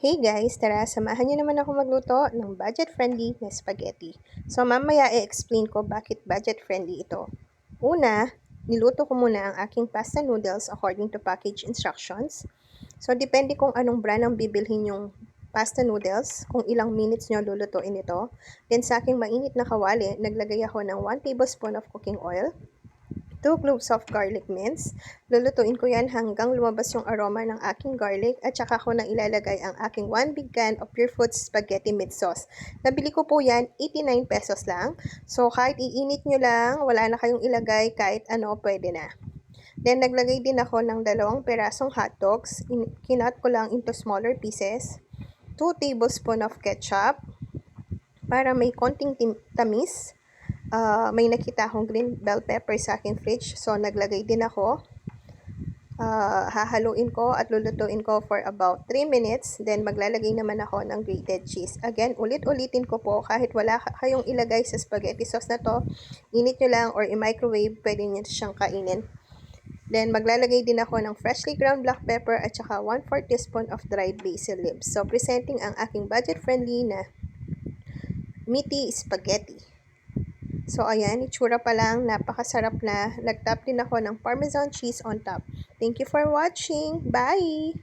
Hey guys, tara samahan niyo naman ako magluto ng budget-friendly na spaghetti. So mamaya i-explain ko bakit budget-friendly ito. Una, niluto ko muna ang aking pasta noodles according to package instructions. So depende kung anong brand ang bibilhin yung pasta noodles, kung ilang minutes nyo lulutuin ito. Then sa aking mainit na kawali, naglagay ako ng 1 tablespoon of cooking oil, 2 cloves of garlic mince. Lulutuin ko yan hanggang lumabas yung aroma ng aking garlic at saka ko na ilalagay ang aking 1 big can of Pure Foods Spaghetti Meat Sauce. Nabili ko po yan, 89 pesos lang. So kahit iinit nyo lang, wala na kayong ilagay, kahit ano, pwede na. Then naglagay din ako ng 2 pirasong hotdogs. Kinat ko lang into smaller pieces. 2 tablespoon of ketchup para may konting tamis. May nakita akong green bell pepper sa aking fridge. So, naglagay din ako. Hahaluin ko at lulutuin ko for about 3 minutes. Then, maglalagay naman ako ng grated cheese. Again, ulit-ulitin ko po kahit wala kayong ilagay sa spaghetti sauce na to. Init nyo lang or i-microwave, pwede nyo siyang kainin. Then, maglalagay din ako ng freshly ground black pepper at saka 1/4 teaspoon of dried basil leaves. So, presenting ang aking budget-friendly na meaty spaghetti. So, ayan, itsura pa lang, napakasarap na. Nag-top din ako ng Parmesan cheese on top. Thank you for watching. Bye!